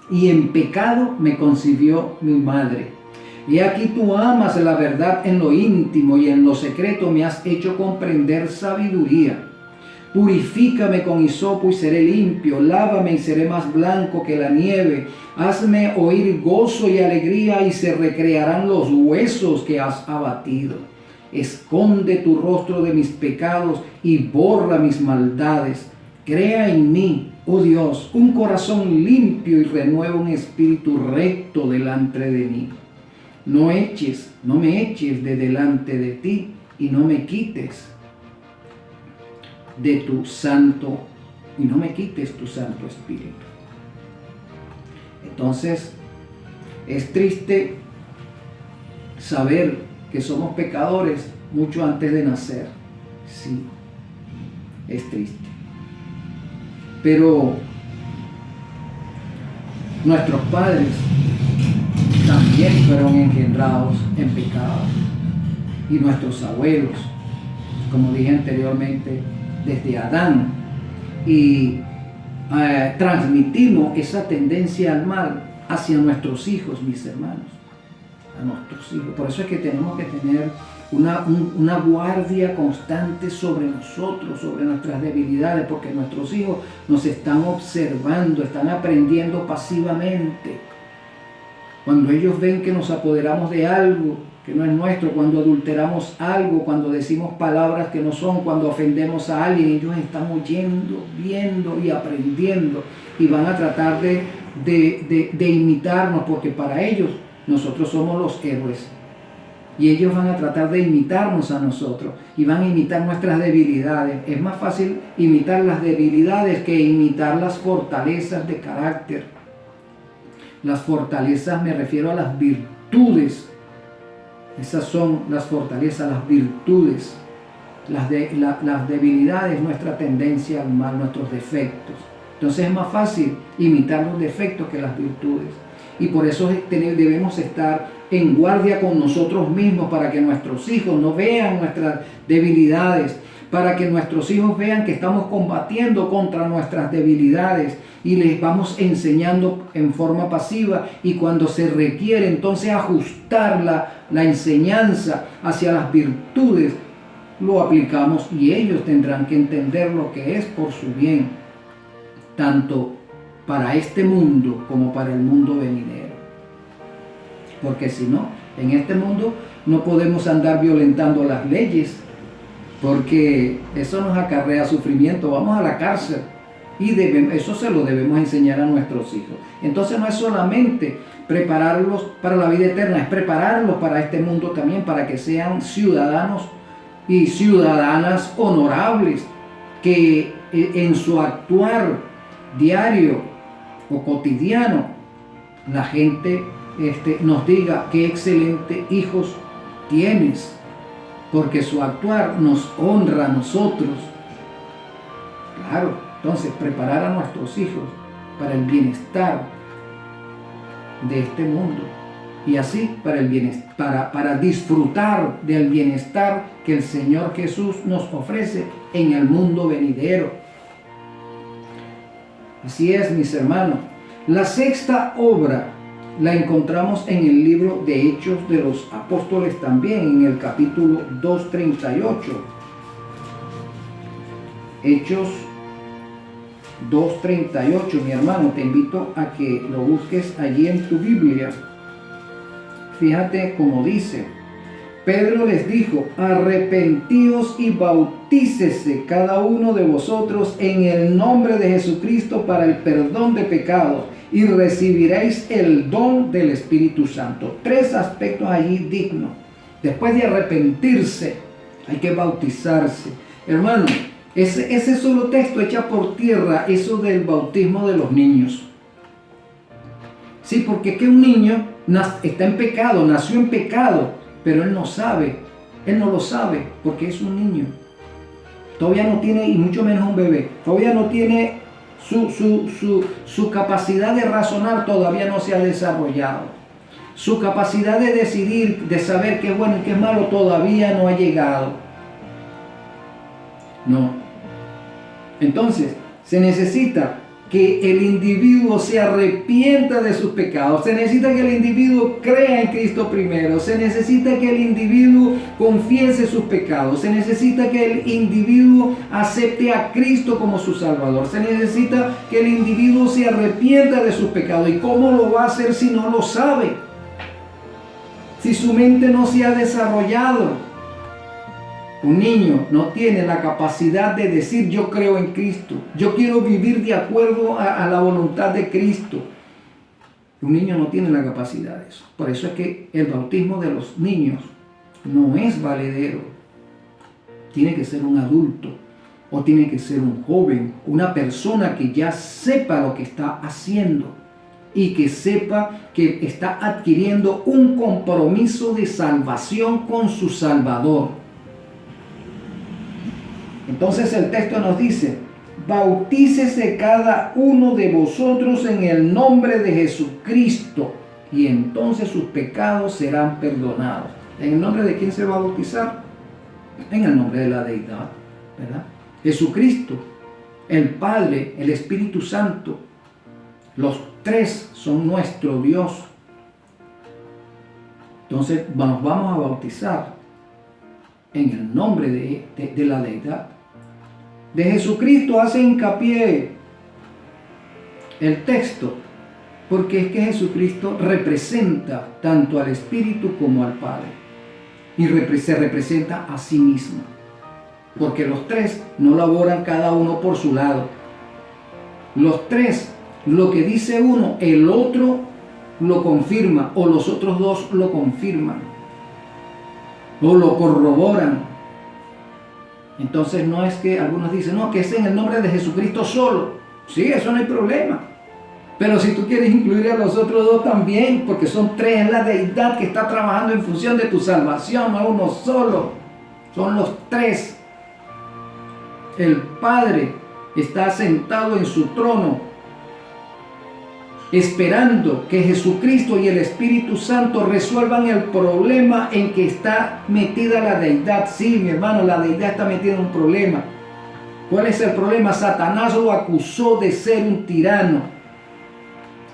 y en pecado me concibió mi madre. Y aquí tú amas la verdad en lo íntimo, y en lo secreto me has hecho comprender sabiduría. Purifícame con hisopo y seré limpio, lávame y seré más blanco que la nieve. Hazme oír gozo y alegría, y se recrearán los huesos que has abatido. Esconde tu rostro de mis pecados y borra mis maldades. Crea en mí, oh Dios, un corazón limpio y renueva un espíritu recto delante de mí. No me eches de delante de ti, y no me quites de tu santo, y no me quites tu Santo Espíritu. Entonces, es triste saber que somos pecadores mucho antes de nacer. Sí, es triste. Pero nuestros padres también fueron engendrados en pecado, y nuestros abuelos, como dije anteriormente, desde Adán, y transmitimos esa tendencia al mal hacia nuestros hijos, mis hermanos, a nuestros hijos. Por eso es que tenemos que tener una guardia constante sobre nosotros, sobre nuestras debilidades, porque nuestros hijos nos están observando, están aprendiendo pasivamente. Cuando ellos ven que nos apoderamos de algo que no es nuestro, cuando adulteramos algo, cuando decimos palabras que no son, cuando ofendemos a alguien, ellos están oyendo, viendo y aprendiendo, y van a tratar de imitarnos, porque para ellos nosotros somos los héroes, y ellos van a tratar de imitarnos a nosotros, y van a imitar nuestras debilidades. Es más fácil imitar las debilidades que imitar las fortalezas de carácter. Las fortalezas, me refiero a las virtudes. Esas son las fortalezas, las virtudes. Las debilidades, nuestra tendencia al mal, nuestros defectos. Entonces es más fácil imitar los defectos que las virtudes. Y por eso debemos estar en guardia con nosotros mismos, para que nuestros hijos no vean nuestras debilidades, para que nuestros hijos vean que estamos combatiendo contra nuestras debilidades, y les vamos enseñando en forma pasiva, y cuando se requiere entonces ajustar la enseñanza hacia las virtudes, lo aplicamos, y ellos tendrán que entender lo que es por su bien, tanto para este mundo como para el mundo venidero. Porque si no, en este mundo no podemos andar violentando las leyes, porque eso nos acarrea sufrimiento. Vamos a la cárcel, y eso se lo debemos enseñar a nuestros hijos. Entonces no es solamente prepararlos para la vida eterna, es prepararlos para este mundo también, para que sean ciudadanos y ciudadanas honorables, que en su actuar diario o cotidiano la gente nos diga: qué excelente hijos tienes, porque su actuar nos honra a nosotros. Claro, entonces preparar a nuestros hijos para el bienestar de este mundo, y así para el bienestar, para disfrutar del bienestar que el Señor Jesús nos ofrece en el mundo venidero. Así es, mis hermanos. La sexta obra la encontramos en el libro de Hechos de los Apóstoles, también en el capítulo 2:38. Hechos 2:38, mi hermano, te invito a que lo busques allí en tu Biblia. Fíjate cómo dice: Pedro les dijo: arrepentíos y bautícese cada uno de vosotros en el nombre de Jesucristo para el perdón de pecados, y recibiréis el don del Espíritu Santo. 3 aspectos allí dignos. Después de arrepentirse, hay que bautizarse. Hermano, ese solo texto echa por tierra eso del bautismo de los niños. Sí, porque es que un niño está en pecado, nació en pecado, pero él no sabe, él no lo sabe porque es un niño. Todavía no tiene, y mucho menos un bebé, todavía no tiene su capacidad de razonar, todavía no se ha desarrollado. Su capacidad de decidir, de saber qué es bueno y qué es malo, todavía no ha llegado. No. Entonces, se necesita que el individuo se arrepienta de sus pecados. Se necesita que el individuo crea en Cristo primero. Se necesita que el individuo confiese sus pecados. Se necesita que el individuo acepte a Cristo como su Salvador. Se necesita que el individuo se arrepienta de sus pecados. ¿Y cómo lo va a hacer si no lo sabe? Si su mente no se ha desarrollado. Un niño no tiene la capacidad de decir: yo creo en Cristo, yo quiero vivir de acuerdo a la voluntad de Cristo. Un niño no tiene la capacidad de eso. Por eso es que el bautismo de los niños no es valedero. Tiene que ser un adulto o tiene que ser un joven, una persona que ya sepa lo que está haciendo y que sepa que está adquiriendo un compromiso de salvación con su Salvador. Entonces el texto nos dice: bautícese cada uno de vosotros en el nombre de Jesucristo, y entonces sus pecados serán perdonados. ¿En el nombre de quién se va a bautizar? En el nombre de la deidad, ¿verdad? Jesucristo, el Padre, el Espíritu Santo, los 3 son nuestro Dios. Entonces nos vamos a bautizar en el nombre de la deidad. De Jesucristo hace hincapié el texto, porque es que Jesucristo representa tanto al Espíritu como al Padre, y se representa a sí mismo, porque los 3 no laboran cada uno por su lado. Los 3, lo que dice uno, el otro lo confirma, o los otros 2 lo confirman, o lo corroboran. Entonces no es que algunos dicen: no, que es en el nombre de Jesucristo solo. Sí, eso no hay problema. Pero si tú quieres incluir a los otros 2 también, porque son 3, es la deidad que está trabajando en función de tu salvación, no es uno solo. Son los 3. El Padre está sentado en su trono, esperando que Jesucristo y el Espíritu Santo resuelvan el problema en que está metida la deidad. Sí, mi hermano, la deidad está metida en un problema. ¿Cuál es el problema? Satanás lo acusó de ser un tirano.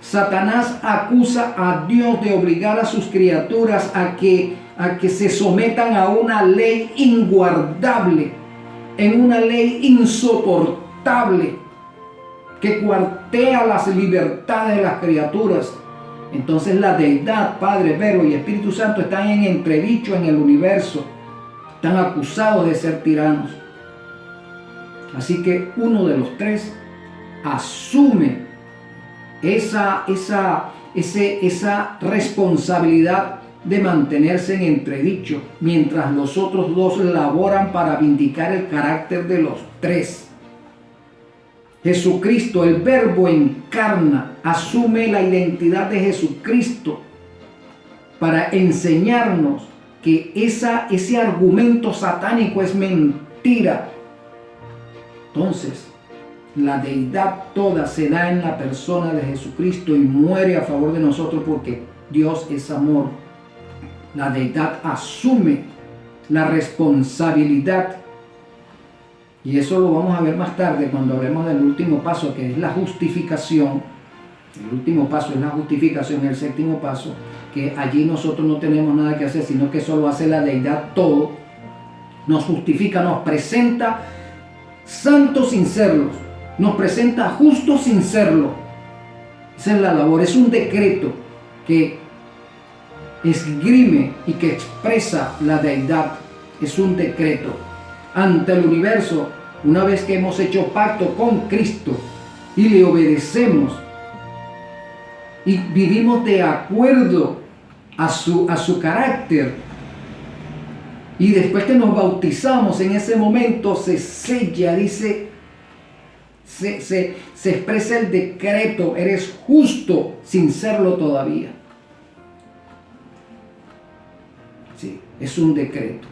Satanás acusa a Dios de obligar a sus criaturas a que se sometan a una ley inguardable, en una ley insoportable, que cuartea las libertades de las criaturas. Entonces la deidad, Padre, Verbo y Espíritu Santo están en entredicho en el universo, están acusados de ser tiranos. Así que uno de los 3 asume esa responsabilidad de mantenerse en entredicho, mientras los otros 2 laboran para vindicar el carácter de los 3. Jesucristo, el Verbo encarna, asume la identidad de Jesucristo para enseñarnos que ese argumento satánico es mentira. Entonces, la deidad toda se da en la persona de Jesucristo y muere a favor de nosotros, porque Dios es amor. La deidad asume la responsabilidad. Y eso lo vamos a ver más tarde cuando hablemos del último paso, que es la justificación. El último paso es la justificación, el 7º paso, que allí nosotros no tenemos nada que hacer, sino que solo hace la deidad todo. Nos justifica, nos presenta santos sin serlos, nos presenta justos sin serlo. Esa es la labor, es un decreto que esgrime y que expresa la deidad. Es un decreto ante el universo. Una vez que hemos hecho pacto con Cristo y le obedecemos y vivimos de acuerdo a su carácter, y después que nos bautizamos, en ese momento se sella, dice, se expresa el decreto: eres justo sin serlo todavía. Sí, es un decreto.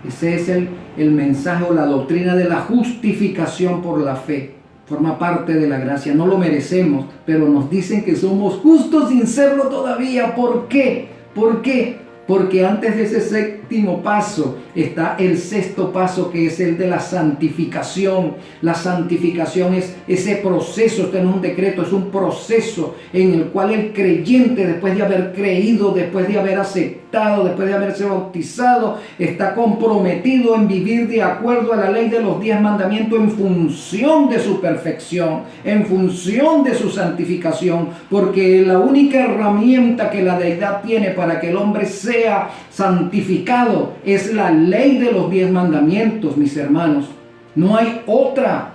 Ese es el mensaje o la doctrina de la justificación por la fe. Forma parte de la gracia. No lo merecemos, pero nos dicen que somos justos sin serlo todavía. ¿Por qué? ¿Por qué? Porque antes de ese séptimo paso está el sexto paso, que es el de la santificación. La santificación es ese proceso. Esto no es un decreto, es un proceso en el cual el creyente, después de haber creído, después de haber aceptado, después de haberse bautizado, está comprometido en vivir de acuerdo a la ley de los 10 mandamientos en función de su perfección, en función de su santificación, porque la única herramienta que la deidad tiene para que el hombre sea santificado es la ley de los 10 mandamientos, mis hermanos. No hay otra,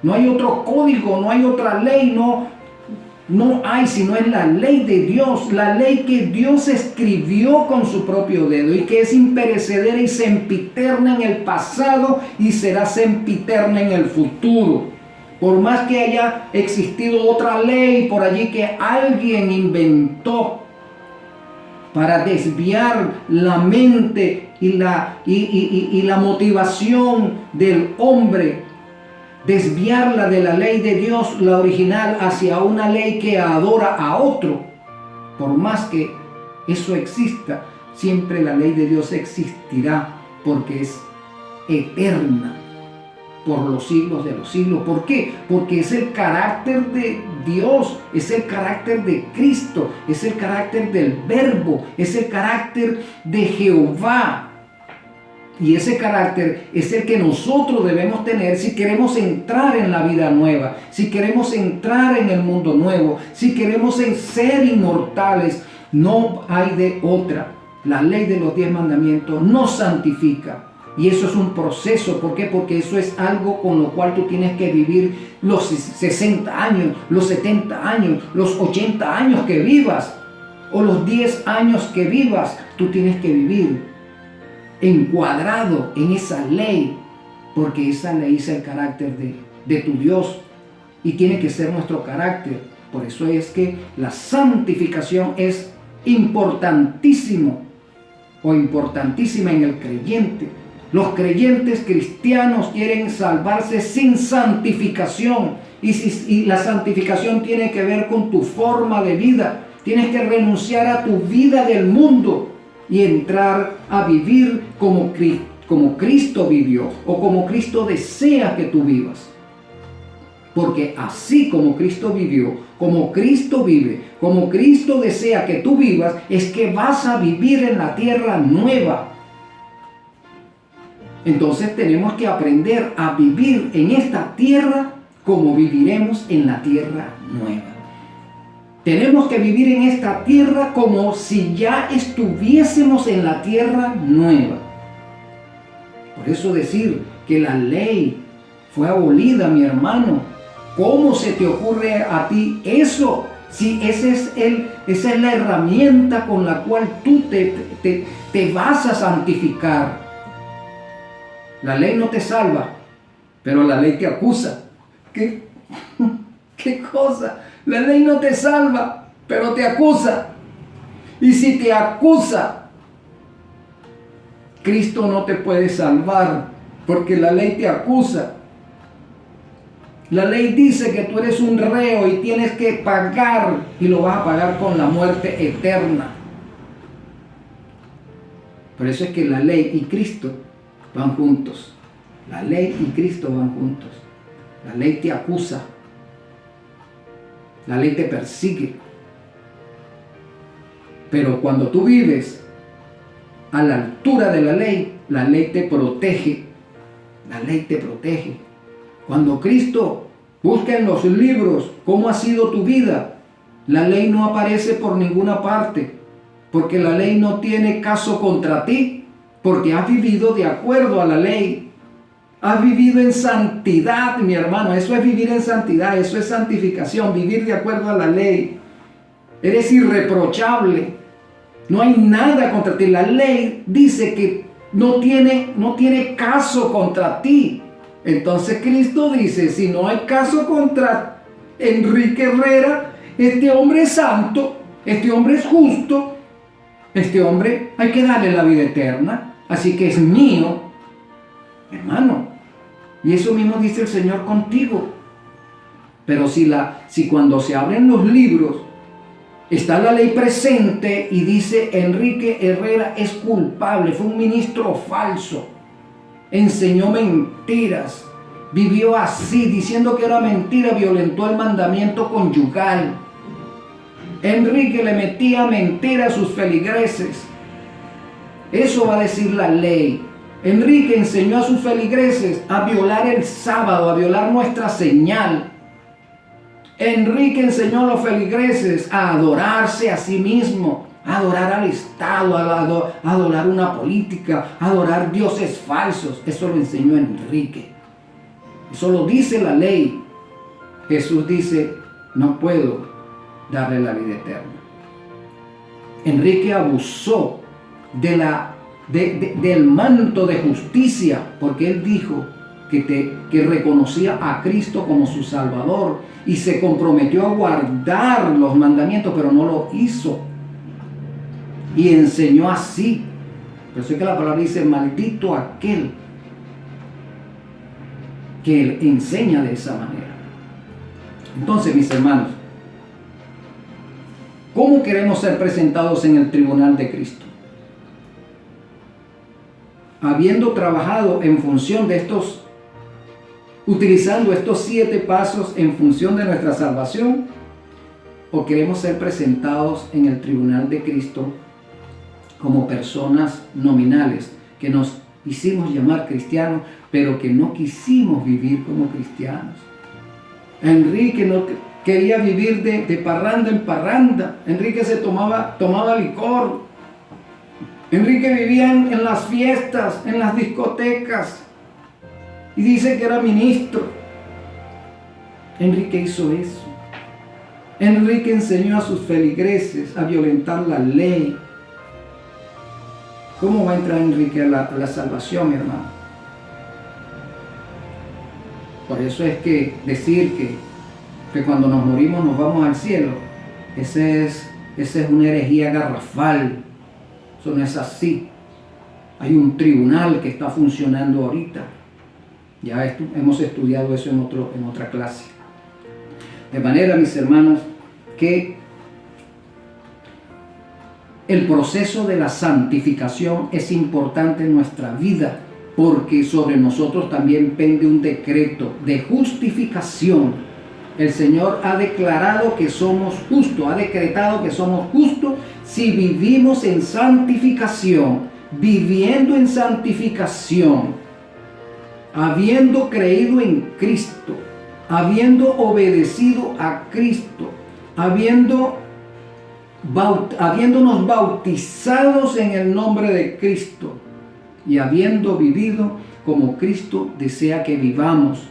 no hay otro código, no hay otra ley, no hay, sino es la ley de Dios, la ley que Dios escribió con su propio dedo y que es imperecedera y sempiterna en el pasado y será sempiterna en el futuro. Por más que haya existido otra ley por allí que alguien inventó para desviar la mente y la motivación del hombre, desviarla de la ley de Dios, la original, hacia una ley que adora a otro. Por más que eso exista, siempre la ley de Dios existirá, porque es eterna por los siglos de los siglos. ¿Por qué? Porque es el carácter de Dios, es el carácter de Cristo, es el carácter del Verbo, es el carácter de Jehová. Y ese carácter es el que nosotros debemos tener si queremos entrar en la vida nueva, si queremos entrar en el mundo nuevo, si queremos ser inmortales. No hay de otra. La ley de los 10 mandamientos nos santifica. Y eso es un proceso. ¿Por qué? Porque eso es algo con lo cual tú tienes que vivir los 60 años, los 70 años, los 80 años que vivas, o los 10 años que vivas. Tú tienes que vivir encuadrado en esa ley, porque esa ley es el carácter de tu Dios y tiene que ser nuestro carácter. Por eso es que la santificación es importantísima en el creyente. Los creyentes cristianos quieren salvarse sin santificación, y la santificación tiene que ver con tu forma de vida. Tienes que renunciar a tu vida del mundo y entrar a vivir como Cristo vivió, o como Cristo desea que tú vivas. Porque así como Cristo vivió, como Cristo vive, como Cristo desea que tú vivas, es que vas a vivir en la tierra nueva. Entonces tenemos que aprender a vivir en esta tierra como viviremos en la tierra nueva. Tenemos que vivir en esta tierra como si ya estuviésemos en la tierra nueva. Por eso decir que la ley fue abolida, mi hermano, ¿cómo se te ocurre a ti eso? Si esa es la herramienta con la cual tú te vas a santificar. La ley no te salva, pero la ley te acusa. ¿Qué cosa? La ley no te salva, pero te acusa. Y si te acusa, Cristo no te puede salvar, porque la ley te acusa. La ley dice que tú eres un reo y tienes que pagar, y lo vas a pagar con la muerte eterna. Por eso es que la ley y Cristo van juntos. La ley y Cristo van juntos. La ley te acusa. La ley te persigue. Pero cuando tú vives a la altura de la ley te protege. La ley te protege. Cuando Cristo Busca en los libros cómo ha sido tu vida. La ley no aparece por ninguna parte, porque la ley no tiene caso contra ti, porque has vivido de acuerdo a la ley. Has vivido en santidad, mi hermano. Eso es vivir en santidad, eso es santificación, vivir de acuerdo a la ley. Eres irreprochable. No hay nada contra ti. La ley dice que no tiene caso contra ti. Entonces Cristo dice, si no hay caso contra Enrique Herrera, este hombre es santo, este hombre es justo, este hombre hay que darle la vida eterna, así que es mío, hermano. Y eso mismo dice el Señor contigo. Pero si cuando se abren los libros está la ley presente y dice Enrique Herrera es culpable, fue un ministro falso, enseñó mentiras, vivió así, diciendo que era mentira, violentó el mandamiento conyugal. Enrique le metía mentira a sus feligreses. Eso va a decir la ley. Enrique enseñó a sus feligreses a violar el sábado, a violar nuestra señal. Enrique enseñó a los feligreses a adorarse a sí mismo, a adorar al Estado, a adorar una política, a adorar dioses falsos. Eso lo enseñó Enrique. Eso lo dice la ley. Jesús dice, no puedo darle la vida eterna. Enrique abusó del manto de justicia, porque él dijo que reconocía a Cristo como su Salvador y se comprometió a guardar los mandamientos, pero no lo hizo. Y enseñó así. Por eso es que la palabra dice, maldito aquel que enseña de esa manera. Entonces, mis hermanos, ¿cómo queremos ser presentados en el tribunal de Cristo? Habiendo trabajado en función de utilizando estos 7 pasos en función de nuestra salvación, o queremos ser presentados en el tribunal de Cristo como personas nominales, que nos hicimos llamar cristianos, pero que no quisimos vivir como cristianos. Enrique no quería vivir de parranda en parranda. Enrique se tomaba licor. Enrique vivía en las fiestas, en las discotecas, y dice que era ministro. Enrique hizo eso. Enrique enseñó a sus feligreses a violentar la ley. ¿Cómo va a entrar Enrique a la salvación, mi hermano? Por eso es que decir que cuando nos morimos nos vamos al cielo, esa es una herejía garrafal. Eso no es así. Hay un tribunal que está funcionando ahorita. Ya hemos estudiado eso en otra clase. De manera, mis hermanos, que el proceso de la santificación es importante en nuestra vida, porque sobre nosotros también pende un decreto de justificación. El Señor ha declarado que somos justos, ha decretado que somos justos si vivimos en santificación, viviendo en santificación, habiendo creído en Cristo, habiendo obedecido a Cristo, habiéndonos bautizados en el nombre de Cristo y habiendo vivido como Cristo desea que vivamos.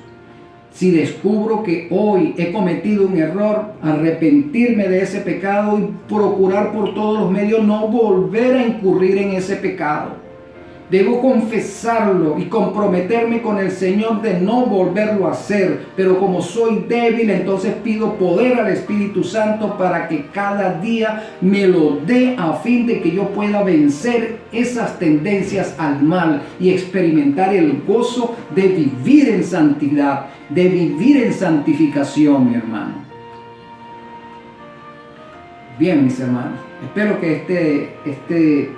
Si descubro que hoy he cometido un error, arrepentirme de ese pecado y procurar por todos los medios no volver a incurrir en ese pecado. Debo confesarlo y comprometerme con el Señor de no volverlo a hacer. Pero como soy débil, entonces pido poder al Espíritu Santo para que cada día me lo dé a fin de que yo pueda vencer esas tendencias al mal y experimentar el gozo de vivir en santidad, de vivir en santificación, mi hermano. Bien, mis hermanos, espero que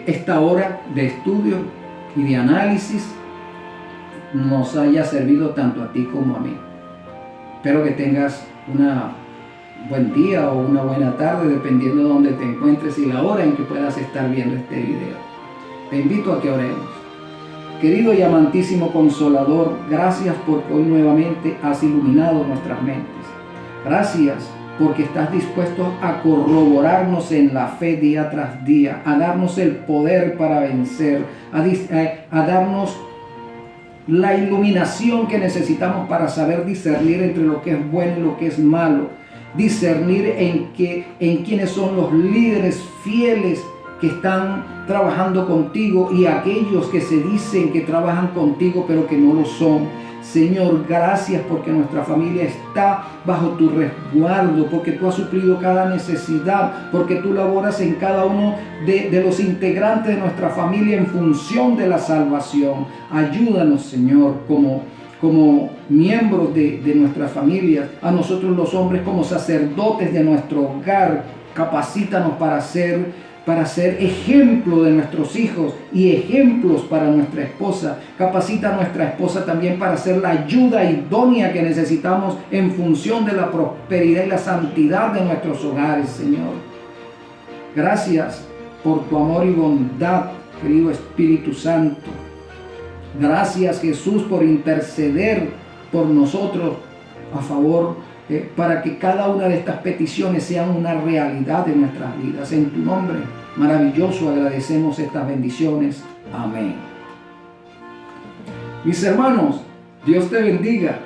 esta hora de estudio y de análisis nos haya servido tanto a ti como a mí. Espero que tengas un buen día o una buena tarde, dependiendo de donde te encuentres y la hora en que puedas estar viendo este video. Te invito a que oremos. Querido y amantísimo Consolador, gracias porque hoy nuevamente has iluminado nuestras mentes. Gracias porque estás dispuesto a corroborarnos en la fe día tras día, a darnos el poder para vencer, a darnos la iluminación que necesitamos para saber discernir entre lo que es bueno y lo que es malo, discernir en quiénes son los líderes fieles que están trabajando contigo y aquellos que se dicen que trabajan contigo pero que no lo son. Señor, gracias porque nuestra familia está bajo tu resguardo, porque tú has suplido cada necesidad, porque tú laboras en cada uno de los integrantes de nuestra familia en función de la salvación. Ayúdanos, Señor, como miembros de nuestras familias, a nosotros los hombres como sacerdotes de nuestro hogar. Capacítanos para ser ejemplo de nuestros hijos y ejemplos para nuestra esposa. Capacita a nuestra esposa también para ser la ayuda idónea que necesitamos en función de la prosperidad y la santidad de nuestros hogares, Señor. Gracias por tu amor y bondad, querido Espíritu Santo. Gracias, Jesús, por interceder por nosotros a favor para que cada una de estas peticiones sean una realidad en nuestras vidas. En tu nombre maravilloso agradecemos estas bendiciones. Amén. Mis hermanos, Dios te bendiga.